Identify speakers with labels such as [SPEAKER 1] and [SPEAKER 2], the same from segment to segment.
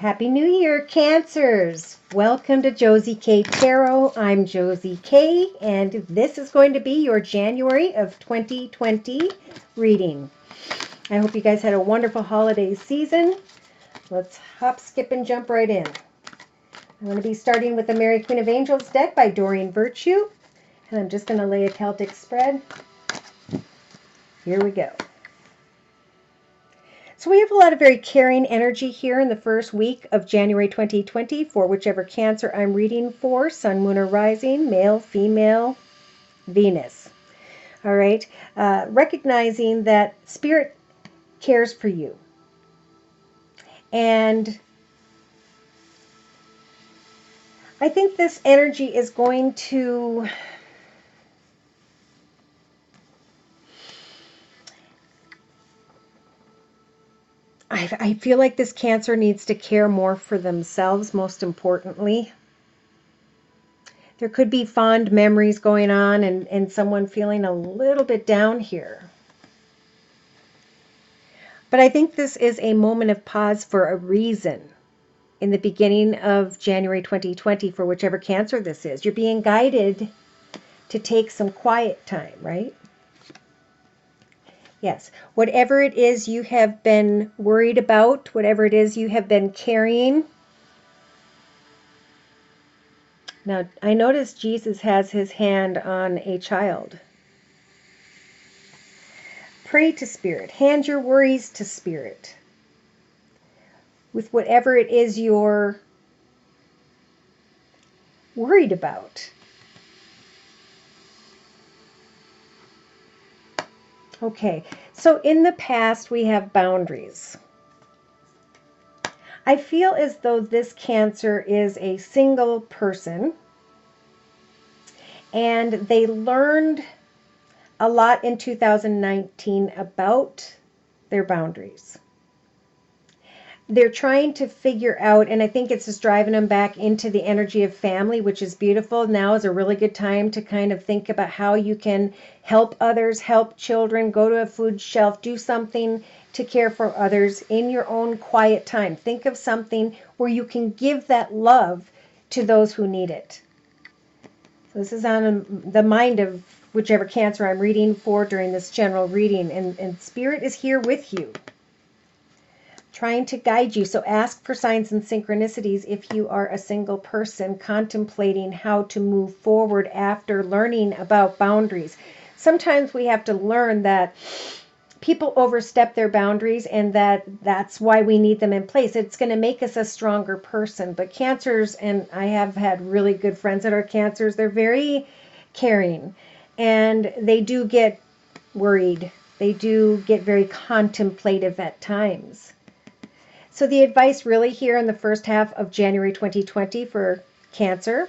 [SPEAKER 1] Happy New Year, Cancers! Welcome to Josie K Tarot. I'm Josie K, and this is going to be your January of 2020 reading. I hope you guys had a wonderful holiday season. Let's hop, skip, and jump right in. I'm going to be starting with the Mary Queen of Angels deck by Doreen Virtue, and I'm just going to lay a Celtic spread. Here we go. So we have a lot of very caring energy here in the first week of January 2020 for whichever Cancer I'm reading for, Sun, Moon, or Rising, male, female, Venus. All right. Recognizing that Spirit cares for you. And I think this energy is going to I feel like this Cancer needs to care more for themselves, most importantly. There could be fond memories going on and someone feeling a little bit down here. But I think this is a moment of pause for a reason in the beginning of January 2020 for whichever Cancer this is. You're being guided to take some quiet time, right? Yes, whatever it is you have been worried about, whatever it is you have been carrying. Now, I notice Jesus has his hand on a child. Pray to Spirit. Hand your worries to Spirit. With whatever it is you're worried about. Okay, so in the past we have boundaries. I feel as though this Cancer is a single person and they learned a lot in 2019 about their boundaries. They're trying to figure out, and I think it's just driving them back into the energy of family, which is beautiful. Now is a really good time to kind of think about how you can help others, help children, go to a food shelf, do something to care for others in your own quiet time. Think of something where you can give that love to those who need it. So this is on the mind of whichever Cancer I'm reading for during this general reading, and Spirit is here with you, trying to guide you. So ask for signs and synchronicities if you are a single person contemplating how to move forward after learning about boundaries. Sometimes we have to learn that people overstep their boundaries and that's why we need them in place. It's going to make us a stronger person. But Cancers, and I have had really good friends that are Cancers, they're very caring and they do get worried. They do get very contemplative at times. So the advice really here in the first half of January 2020 for Cancer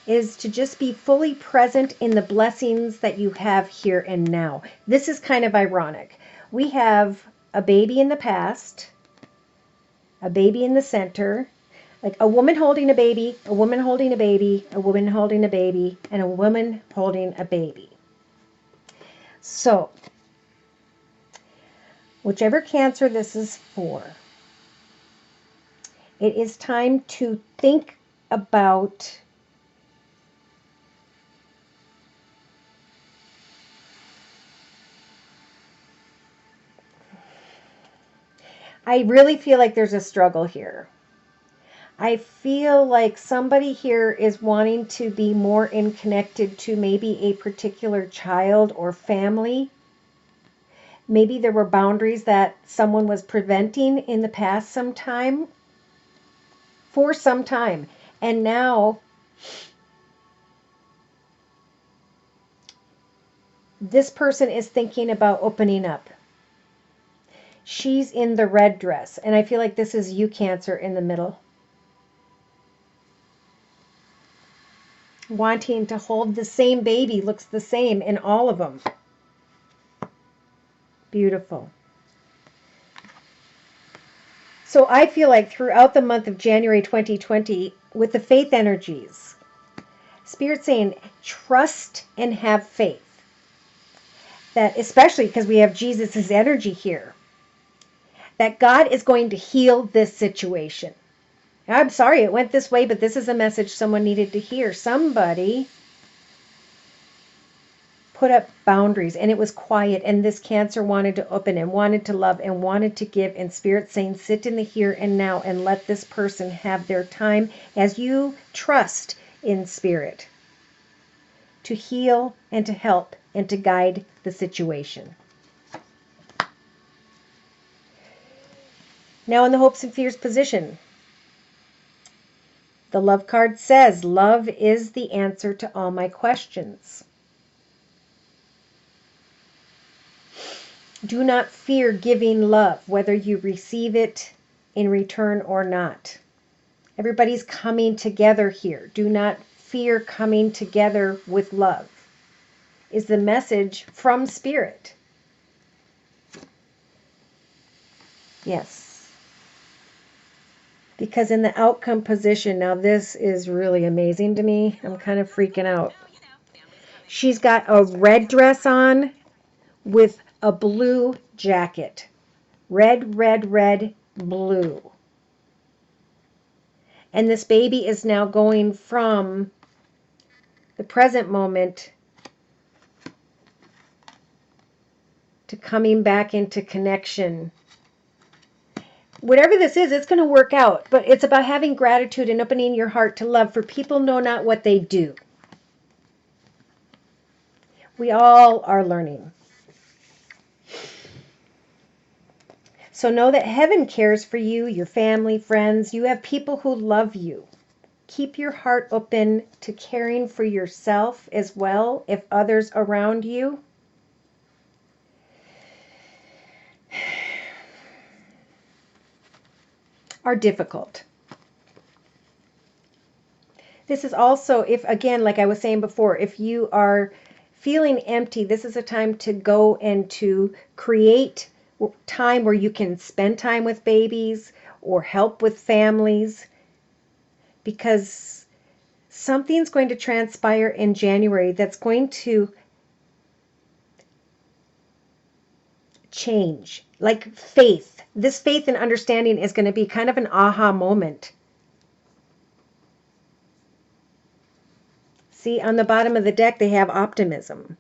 [SPEAKER 1] is to just be fully present in the blessings that you have here and now. This is kind of ironic. We have a baby in the past, a baby in the center, like a woman holding a baby, a woman holding a baby, a woman holding a baby, and a woman holding a baby. So, whichever Cancer this is for, it is time to think about I really feel like there's a struggle here. I feel like somebody here is wanting to be more connected to maybe a particular child or family. Maybe there were boundaries that someone was preventing in the past for some time. And now this person is thinking about opening up. She's in the red dress, and I feel like this is you, Cancer, in the middle. Wanting to hold the same baby, looks the same in all of them. Beautiful. So I feel like throughout the month of January 2020, with the faith energies, Spirit saying, trust and have faith. That especially because we have Jesus's energy here, that God is going to heal this situation. I'm sorry it went this way, but this is a message someone needed to hear. Somebody put up boundaries and it was quiet, and this Cancer wanted to open and wanted to love and wanted to give, and Spirit saying sit in the here and now and let this person have their time as you trust in Spirit to heal and to help and to guide the situation. Now in the hopes and fears position, the love card says love is the answer to all my questions. Do not fear giving love, whether you receive it in return or not. Everybody's coming together here. Do not fear coming together with love, is the message from Spirit. Yes. Because in the outcome position, now this is really amazing to me. I'm kind of freaking out. She's got a red dress on with a blue jacket. Red, red, red, blue. And this baby is now going from the present moment to coming back into connection. Whatever this is, it's going to work out. But it's about having gratitude and opening your heart to love, for people know not what they do. We all are learning. So know that heaven cares for you, your family, friends. You have people who love you. Keep your heart open to caring for yourself as well if others around you are difficult. This is also, if again, like I was saying before, if you are feeling empty, this is a time to go and to create time where you can spend time with babies or help with families, because something's going to transpire in January that's going to change. Like faith. This faith and understanding is going to be kind of an aha moment. See, on the bottom of the deck, they have optimism.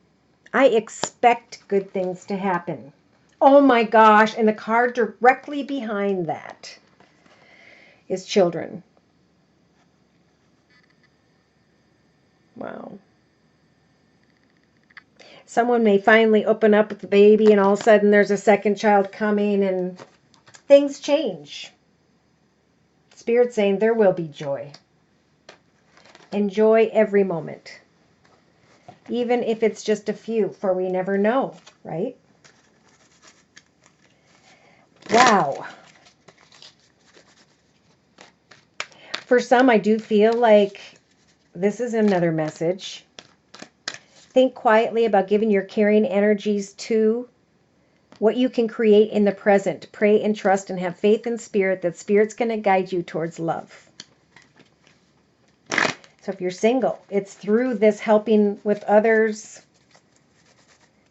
[SPEAKER 1] I expect good things to happen. Oh my gosh, and the card directly behind that is children. Wow. Someone may finally open up with the baby and all of a sudden there's a second child coming and things change. Spirit saying there will be joy. Enjoy every moment. Even if it's just a few, for we never know, right? Wow. For some, I do feel like this is another message. Think quietly about giving your caring energies to what you can create in the present. Pray and trust and have faith in Spirit that Spirit's going to guide you towards love. So if you're single, it's through this helping with others.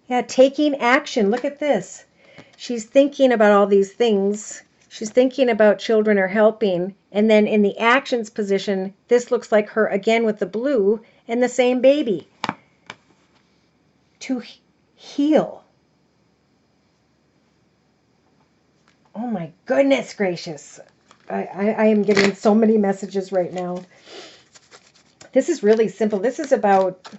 [SPEAKER 1] Yeah, taking action. Look at this. She's thinking about all these things. She's thinking about children or helping. And then in the actions position, this looks like her again with the blue and the same baby. To heal. Oh my goodness gracious. I am getting so many messages right now. This is really simple. This is about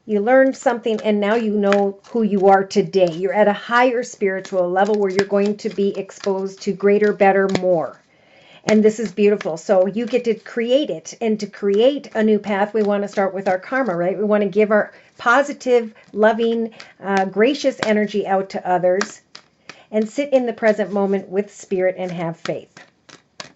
[SPEAKER 1] you learned something and now you know who you are today. You're at a higher spiritual level where you're going to be exposed to greater, better, more. And this is beautiful. So you get to create it. And to create a new path, we want to start with our karma, right? We want to give our positive, loving, gracious energy out to others and sit in the present moment with Spirit and have faith.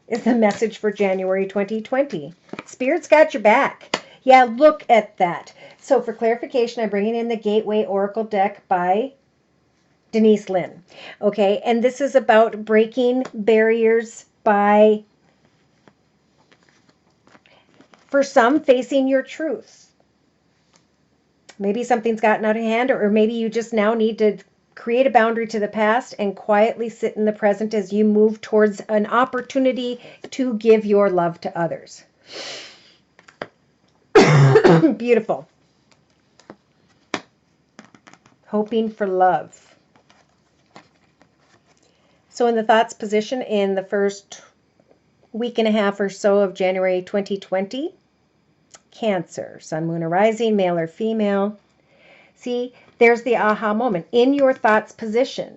[SPEAKER 1] Is the message for January 2020. Spirit's got your back. Yeah, look at that. So for clarification, I'm bringing in the Gateway Oracle deck by Denise Lynn. Okay, and this is about breaking barriers by, for some, facing your truth. Maybe something's gotten out of hand, or maybe you just now need to create a boundary to the past and quietly sit in the present as you move towards an opportunity to give your love to others. Beautiful. Hoping for love. So in the thoughts position in the first week and a half or so of January 2020, Cancer, Sun, Moon, or Rising, male or female. See, there's the aha moment in your thoughts position.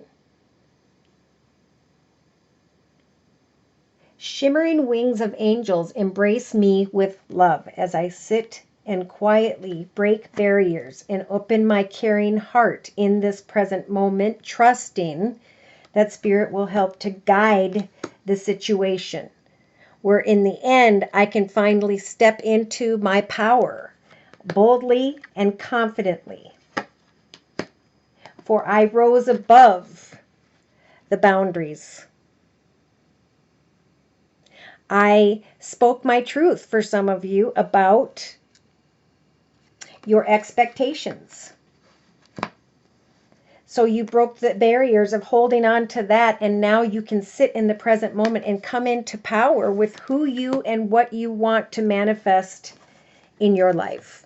[SPEAKER 1] Shimmering wings of angels embrace me with love as I sit and quietly break barriers and open my caring heart in this present moment, trusting that Spirit will help to guide the situation, where in the end I can finally step into my power boldly and confidently. For I rose above the boundaries. I spoke my truth for some of you about your expectations. So you broke the barriers of holding on to that, and now you can sit in the present moment and come into power with who you and what you want to manifest in your life.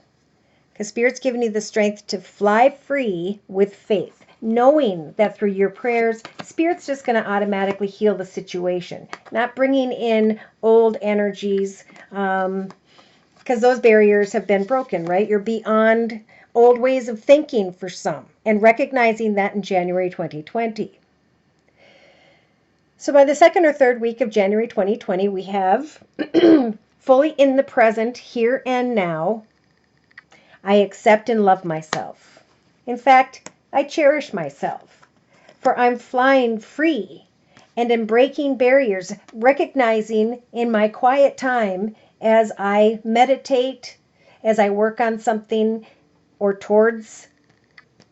[SPEAKER 1] Because Spirit's given you the strength to fly free with faith, knowing that through your prayers, Spirit's just going to automatically heal the situation, not bringing in old energies, because those barriers have been broken, right? You're beyond old ways of thinking for some, and recognizing that in January 2020. So by the second or third week of January 2020, we have fully in the present, here and now, I accept and love myself. In fact, I cherish myself, for I'm flying free and am breaking barriers, recognizing in my quiet time as I meditate, as I work on something or towards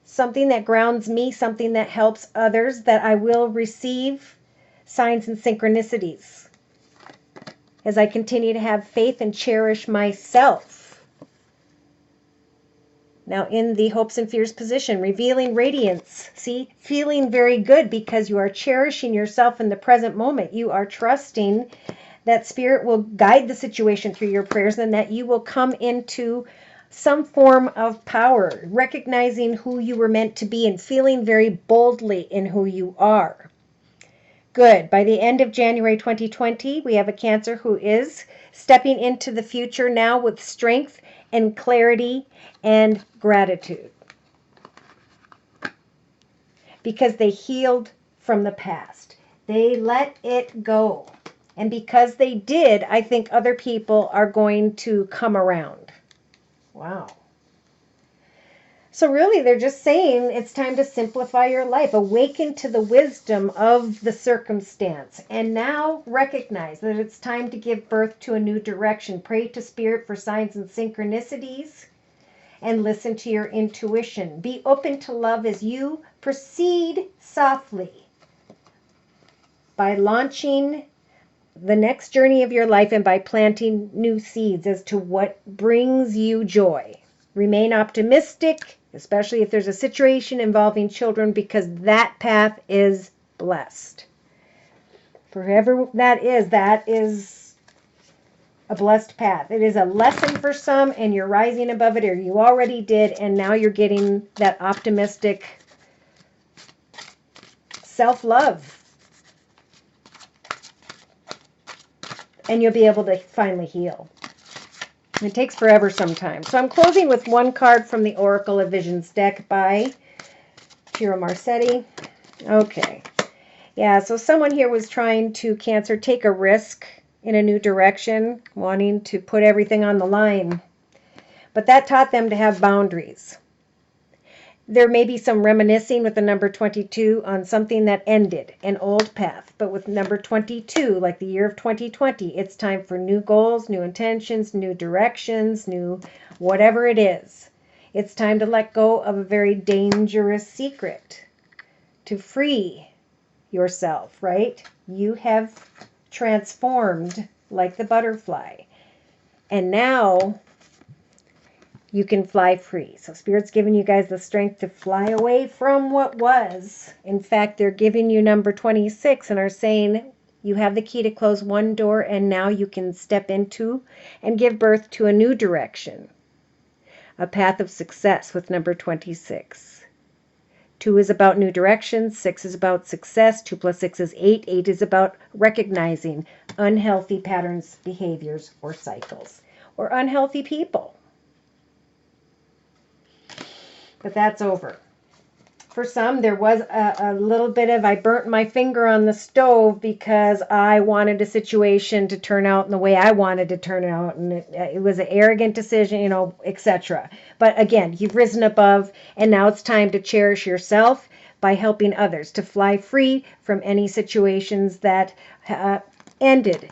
[SPEAKER 1] something that grounds me, something that helps others, that I will receive signs and synchronicities as I continue to have faith and cherish myself. Now in the hopes and fears position, revealing radiance. See, feeling very good because you are cherishing yourself in the present moment. You are trusting that Spirit will guide the situation through your prayers, and that you will come into some form of power, recognizing who you were meant to be and feeling very boldly in who you are. Good. By the end of January 2020, we have a Cancer who is stepping into the future now with strength and clarity and gratitude, because they healed from the past. They let it go. And because they did, I think other people are going to come around. Wow. So really, they're just saying it's time to simplify your life, awaken to the wisdom of the circumstance, and now recognize that it's time to give birth to a new direction. Pray to Spirit for signs and synchronicities, and listen to your intuition. Be open to love as you proceed softly by launching the next journey of your life and by planting new seeds as to what brings you joy. Remain optimistic, especially if there's a situation involving children, because that path is blessed. For whoever that is a blessed path. It is a lesson for some, and you're rising above it, or you already did, and now you're getting that optimistic self-love. And you'll be able to finally heal. It takes forever sometimes. So I'm closing with one card from the Oracle of Visions deck by Piero Marcetti. Okay. Yeah, so someone here was trying to, Cancer, take a risk in a new direction, wanting to put everything on the line. But that taught them to have boundaries. There may be some reminiscing with the number 22 on something that ended, an old path. But with number 22, like the year of 2020, it's time for new goals, new intentions, new directions, new whatever it is. It's time to let go of a very dangerous secret, to free yourself, right? You have transformed like the butterfly. And now you can fly free. So Spirit's giving you guys the strength to fly away from what was. In fact, they're giving you number 26 and are saying you have the key to close one door, and now you can step into and give birth to a new direction. A path of success with number 26. 2 is about new directions. 6 is about success. 2 plus 6 is 8. 8 is about recognizing unhealthy patterns, behaviors, or cycles, or unhealthy people. But that's over. For some, there was a little bit of, I burnt my finger on the stove because I wanted a situation to turn out in the way I wanted to turn out, and it was an arrogant decision, you know, etc. But again, you've risen above, and now it's time to cherish yourself by helping others to fly free from any situations that ended.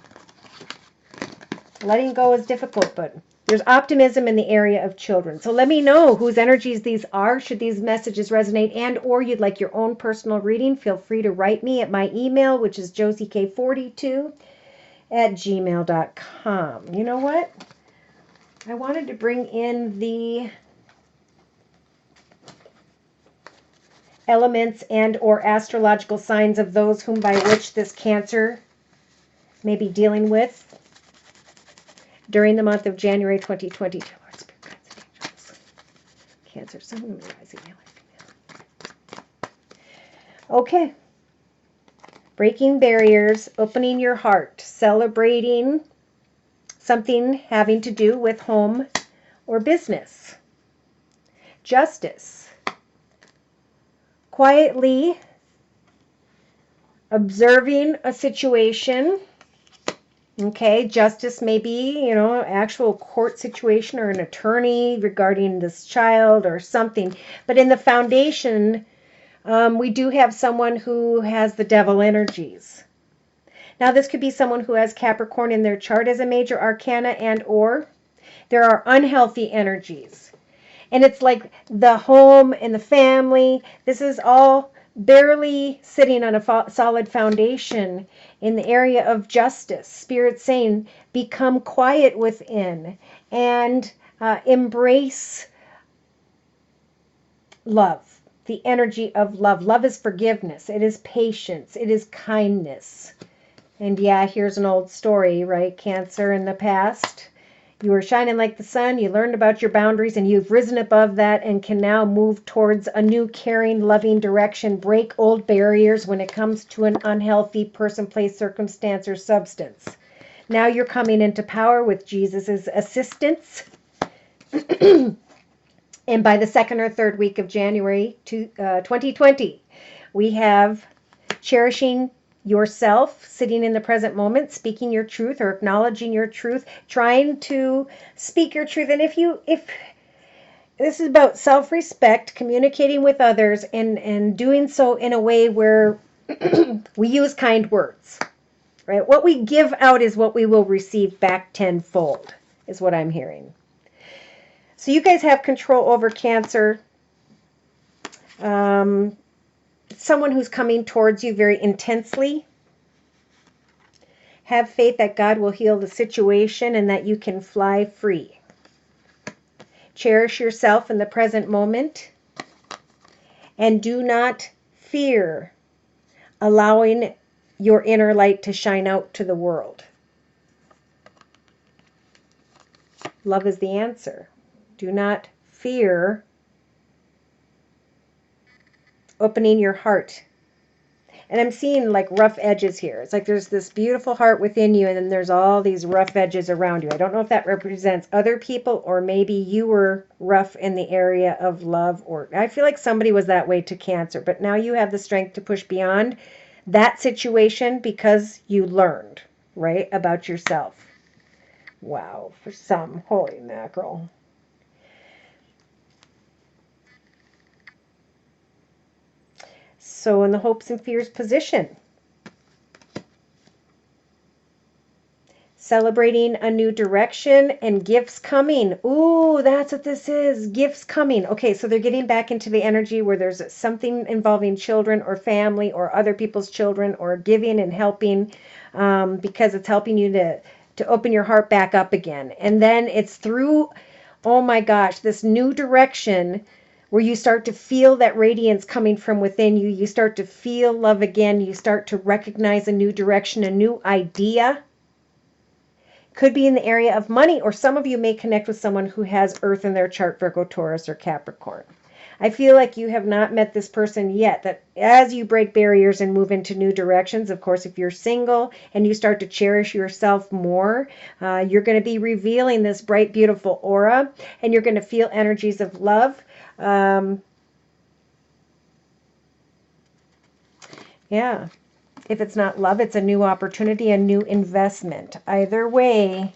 [SPEAKER 1] Letting go is difficult, but there's optimism in the area of children. So let me know whose energies these are. Should these messages resonate and or you'd like your own personal reading, feel free to write me at my email, which is josiek42@gmail.com. You know what? I wanted to bring in the elements and or astrological signs of those whom by which this Cancer may be dealing with during the month of January 2022. Lord, Spirit, guides, and angels. Cancer, Sun, Moon, Rising, male and female. Okay. Breaking barriers, opening your heart, celebrating something having to do with home or business. Justice. Quietly observing a situation. Okay, justice may be, you know, actual court situation or an attorney regarding this child or something. But in the foundation, we do have someone who has the devil energies. Now, this could be someone who has Capricorn in their chart as a major arcana, and or there are unhealthy energies. And it's like the home and the family, this is all barely sitting on a solid foundation in the area of justice. Spirit saying, become quiet within and embrace love, the energy of love. Love is forgiveness. It is patience. It is kindness. And yeah, here's an old story, right? Cancer in the past. You were shining like the sun, you learned about your boundaries, and you've risen above that and can now move towards a new caring, loving direction, break old barriers when it comes to an unhealthy person, place, circumstance, or substance. Now you're coming into power with Jesus' assistance. And by the second or third week of January 2020, we have cherishing yourself, sitting in the present moment, speaking your truth or acknowledging your truth, trying to speak your truth. And if this is about self-respect, communicating with others, and doing so in a way where we use kind words, right? What we give out is what we will receive back tenfold, is what I'm hearing. So you guys have control over Cancer. Someone who's coming towards you very intensely. Have faith that God will heal the situation and that you can fly free. Cherish yourself in the present moment. And do not fear allowing your inner light to shine out to the world. Love is the answer. Do not fear opening your heart. And I'm seeing like rough edges here. It's like there's this beautiful heart within you, and then there's all these rough edges around you. I don't know if that represents other people, or maybe you were rough in the area of love, or I feel like somebody was that way to Cancer, but now you have the strength to push beyond that situation because you learned, right, about yourself. Wow, for some, holy mackerel. So in the hopes and fears position, celebrating a new direction and gifts coming. Ooh, that's what this is. Gifts coming. Okay, so they're getting back into the energy where there's something involving children or family or other people's children, or giving and helping, because it's helping you to open your heart back up again. And then it's through Oh my gosh, this new direction where you start to feel that radiance coming from within you. You start to feel love again. You start to recognize a new direction, a new idea. Could be in the area of money, or some of you may connect with someone who has Earth in their chart, Virgo, Taurus, or Capricorn. I feel like you have not met this person yet, that as you break barriers and move into new directions, of course, if you're single and you start to cherish yourself more, you're going to be revealing this bright, beautiful aura, and you're going to feel energies of love. Yeah. If it's not love, it's a new opportunity, a new investment. Either way,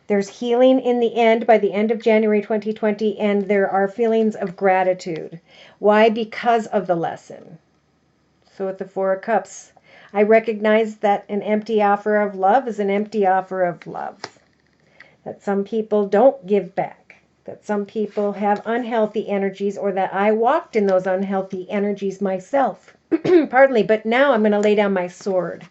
[SPEAKER 1] there's healing in the end, by the end of January 2020, and there are feelings of gratitude. Why? Because of the lesson. So with the Four of Cups, I recognize that an empty offer of love is an empty offer of love. That some people don't give back. That some people have unhealthy energies, or that I walked in those unhealthy energies myself. Pardon me, but now I'm going to lay down my sword.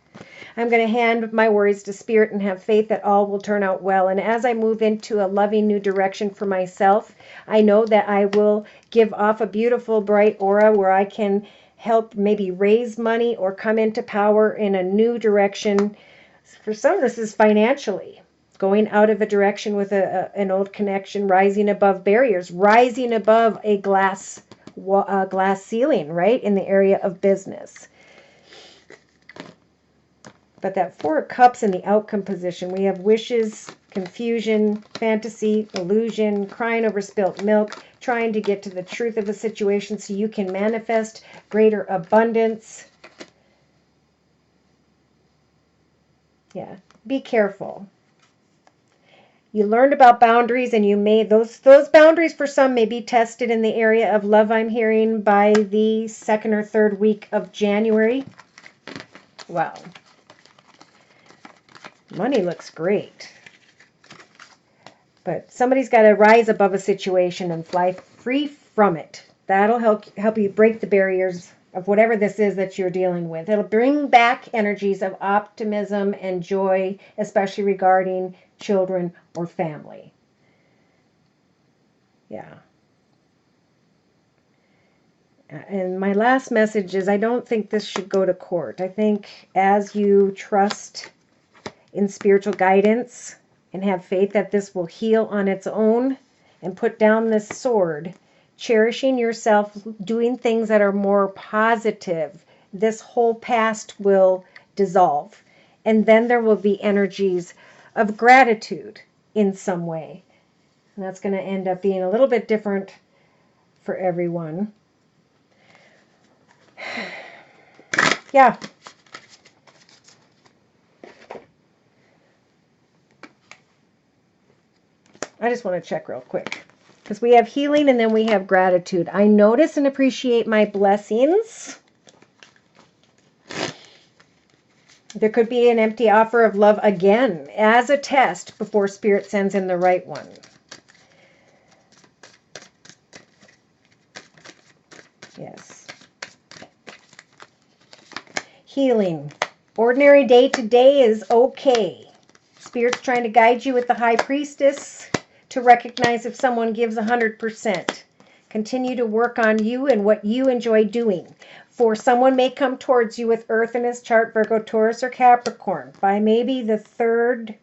[SPEAKER 1] I'm going to hand my worries to Spirit and have faith that all will turn out well. And as I move into a loving new direction for myself, I know that I will give off a beautiful, bright aura where I can help maybe raise money or come into power in a new direction. For some, this is financially. Going out of a direction with an old connection, rising above barriers, rising above a glass ceiling, right, in the area of business. But that Four of Cups in the outcome position, we have wishes, confusion, fantasy, illusion, crying over spilt milk, trying to get to the truth of a situation so you can manifest greater abundance. Yeah, be careful. You learned about boundaries, and you made those boundaries for some may be tested in the area of love, I'm hearing, by the second or third week of January. Wow. Money looks great. But somebody's got to rise above a situation and fly free from it. That'll help you break the barriers of whatever this is that you're dealing with. It'll bring back energies of optimism and joy, especially regarding children or family. Yeah. And my last message is, I don't think this should go to court. I think as you trust in spiritual guidance and have faith that this will heal on its own, and put down this sword, cherishing yourself, doing things that are more positive, this whole past will dissolve. And then there will be energies of gratitude in some way. And that's going to end up being a little bit different for everyone. Yeah. I just want to check real quick, because we have healing and then we have gratitude. I notice and appreciate my blessings. There could be an empty offer of love again as a test before Spirit sends in the right one. Yes. Healing. Ordinary day to day is okay. Spirit's trying to guide you with the High Priestess to recognize if someone gives 100%. Continue to work on you and what you enjoy doing. For someone may come towards you with Earth in his chart, Virgo, Taurus, or Capricorn, by maybe the 3rd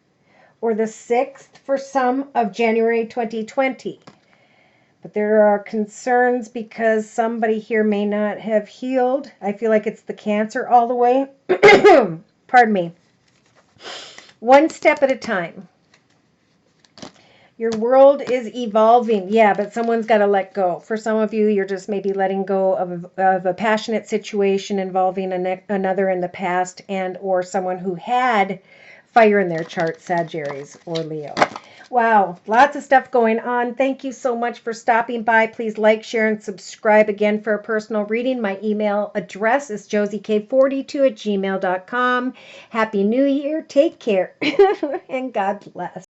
[SPEAKER 1] or the 6th for some of January 2020. But there are concerns because somebody here may not have healed. I feel like it's the Cancer all the way. Pardon me. One step at a time. Your world is evolving. Yeah, but someone's got to let go. For some of you, you're just maybe letting go of a passionate situation involving another in the past, and or someone who had fire in their chart, Sagittarius or Leo. Wow, lots of stuff going on. Thank you so much for stopping by. Please like, share, and subscribe again for a personal reading. My email address is josiek42@gmail.com. Happy New Year. Take care. And God bless.